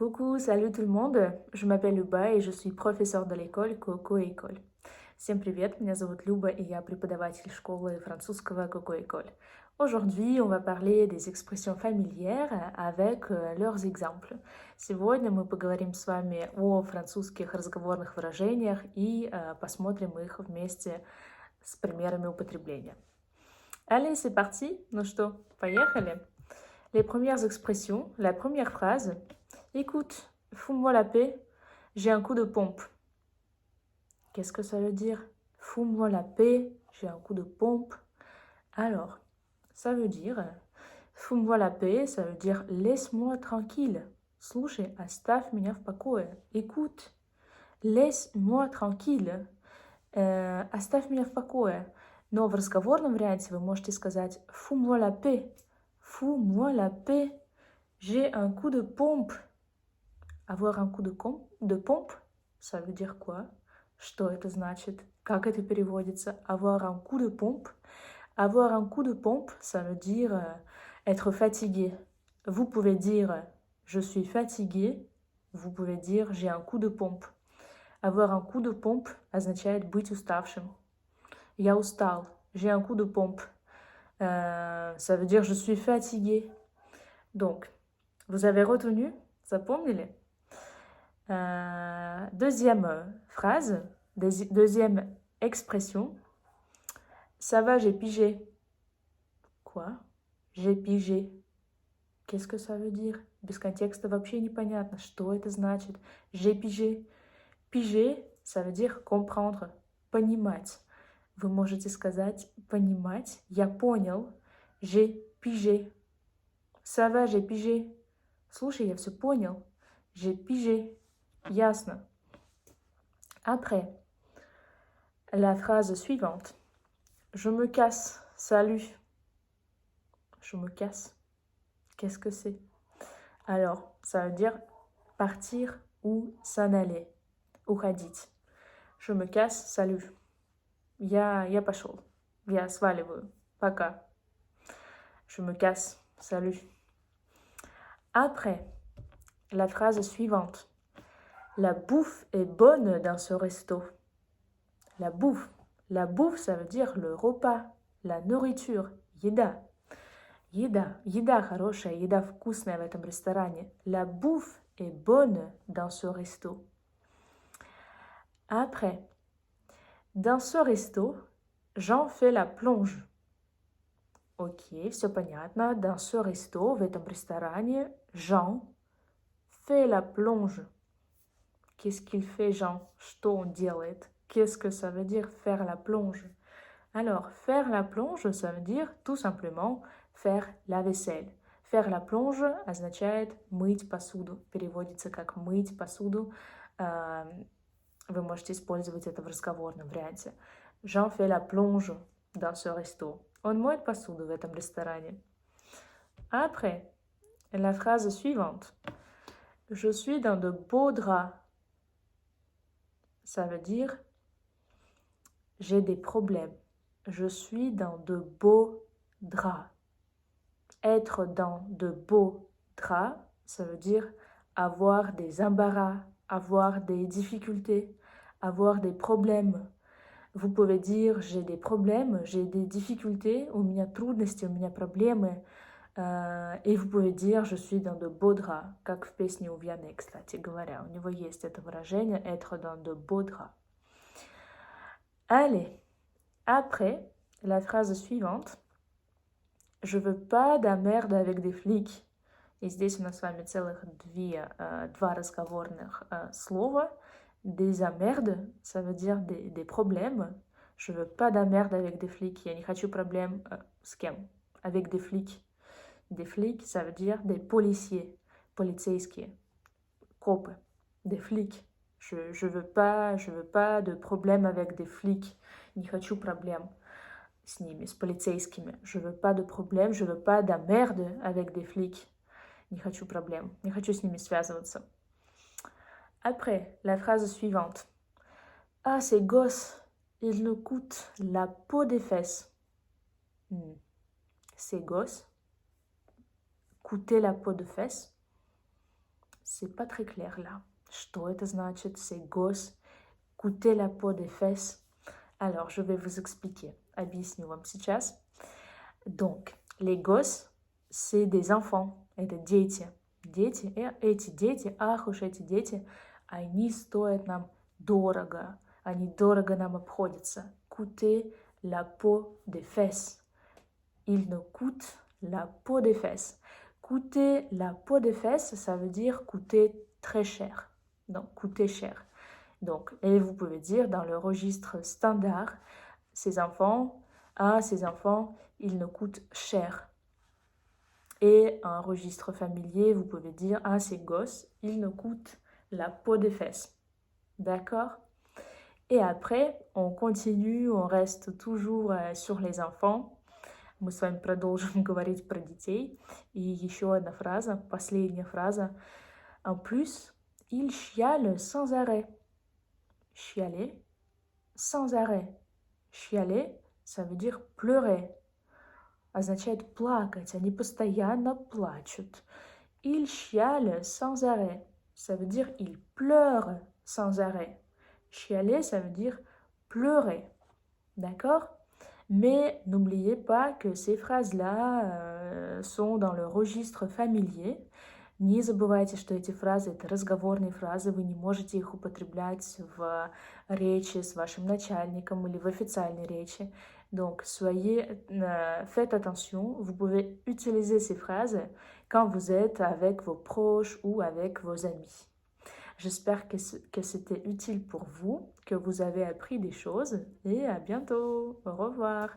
Coucou, salut tout le monde. Je m'appelle Люба и je suis professeur de l'école Coco École. Всем привет, меня зовут Люба и я преподаватель школы французского Coco École. Aujourd'hui, on va parler des expressions familières avec leurs exemples. Сегодня мы поговорим с вами о французских разговорных выражениях и посмотрим их вместе с примерами употребления. Allez, c'est parti. Ну что, поехали? Les premières expressions, la première phrase. Écoute, fous-moi la paix, j'ai un coup de pompe. Qu'est-ce que ça veut dire? Fous-moi la paix, j'ai un coup de pompe. Alors, ça veut dire, fous-moi la paix, ça veut dire laisse-moi tranquille. Слушай, оставь меня в покое. Écoute, laisse-moi tranquille. Оставь меня в покое. Но в разговорном варианте вы можете сказать fous-moi la paix. Fous-moi la paix, j'ai un coup de pompe. Avoir un coup de pompe, ça veut dire quoi? Что это значит? Как это переводится? Avoir un coup de pompe. Avoir un coup de pompe, ça veut dire être fatigué. Vous pouvez dire je suis fatigué. Vous pouvez dire j'ai un coup de pompe. Avoir un coup de pompe означает быть уставшим. Я устал. J'ai un coup de pompe. Ça veut dire je suis fatigué. Donc, vous avez retenu? Запомнили? Deuxième phrase, deuxième expression. Ça va, j'ai pigé. Quoi? J'ai pigé. Qu'est-ce que ça veut dire? Без контекста вообще непонятно. Что это значит? J'ai pigé. Pigé, ça veut dire comprendre, понимать. Вы можете сказать понимать. Я понял. J'ai pigé. Ça va, j'ai pigé. Слушай, я все понял. J'ai pigé. Ясно. Après, la phrase suivante. Je me casse. Salut. Je me casse. Qu'est-ce que c'est? Alors, ça veut dire partir ou s'en aller. Уходить. Je me casse. Salut. Я пошел. Я сваливаю. Пока. Je me casse. Salut. Après, la phrase suivante. La bouffe est bonne dans ce resto. La bouffe. La bouffe, ça veut dire le repas, la nourriture, еда. Еда. Еда хорошая, еда вкусная в этом ресторане. La bouffe est bonne dans ce resto. Après, dans ce resto, Jean fait la plonge. Окей, все понятно. Dans ce resto, в этом ресторане, Jean fait la plonge. Qu'est-ce qu'il fait, Jean? Что он делает? Qu'est-ce que ça veut dire faire la plonge? Alors, faire la plonge, ça veut dire tout simplement faire la vaisselle. Faire la plonge означает мыть посуду. Переводится как мыть посуду. Вы можете использовать это в разговорном варианте. Jean fait la plonge dans ce resto. Он моет посуду в этом ресторане. Après, la phrase suivante. Je suis dans de beaux draps. Ça veut dire j'ai des problèmes. Je suis dans de beaux draps. Être dans de beaux draps, ça veut dire avoir des embarras, avoir des difficultés, avoir des problèmes. Vous pouvez dire j'ai des problèmes, j'ai des difficultés, у меня трудности, у меня проблемы. Et vous pouvez dire je suis dans de beaux draps, как в песне у Виanney, кстати говоря. У него есть это выражение être dans de beaux draps. Allez, après, la phrase suivante. Je veux pas de merde avec des flics. И здесь у нас с вами целых два разговорных слова. Des emmerdes, ça veut dire des problèmes. Je veux pas de merde avec des flics. Я не хочу проблем с кем? Avec des flics. Des flics, ça veut dire des policiers. Полицейские. Копы. Des flics. Je veux pas de problème avec des flics. Не хочу проблем с ними, с полицейскими. Je veux pas de problème, je veux pas de merde avec des flics. Не хочу проблем. Не хочу с ними связываться. Après, la phrase suivante. Ah, ces gosses, ils nous coûtent la peau des fesses. Ces gosses, coûter la peau de fesses. c'est pas très clair là. Что это значит? C'est gosse. Coûter la peau des fesses. Alors, je vais vous expliquer. Объясню вам сейчас. Donc, les gosses, c'est des enfants, это дети. Дети, эти дети, ах уж эти дети, они стоят нам дорого. Они дорого нам обходятся. Coûter la peau des fesses. Ils nous coûtent la peau des fesses. Coûter la peau des fesses, ça veut dire coûter très cher. Donc, coûter cher. Donc, et vous pouvez dire dans le registre standard, ces enfants, ils nous coûtent cher. Et un registre familier, vous pouvez dire, ces gosses, ils nous coûtent la peau des fesses. D'accord? Et après, on continue, on reste toujours sur les enfants. Мы с вами продолжим говорить про детей. И еще одна фраза, последняя фраза. En plus, ils chialent sans arrêt. Chialer, sans arrêt. Chialer, ça veut dire pleurer. Означает плакать, они постоянно плачут. Ils chialent sans arrêt. Ça veut dire ils pleurent sans arrêt. Chialer, ça veut dire pleurer. D'accord? Mais n'oubliez pas que ces phrases-là sont dans le registre familier. Не забывайте, что эти фразы – это разговорные фразы, вы не можете их употреблять в речи с вашим начальником или в официальной речи. Donc, faites attention, vous pouvez utiliser ces phrases quand vous êtes avec vos proches ou avec vos amis. J'espère que c'était utile pour vous, que vous avez appris des choses et à bientôt. Au revoir.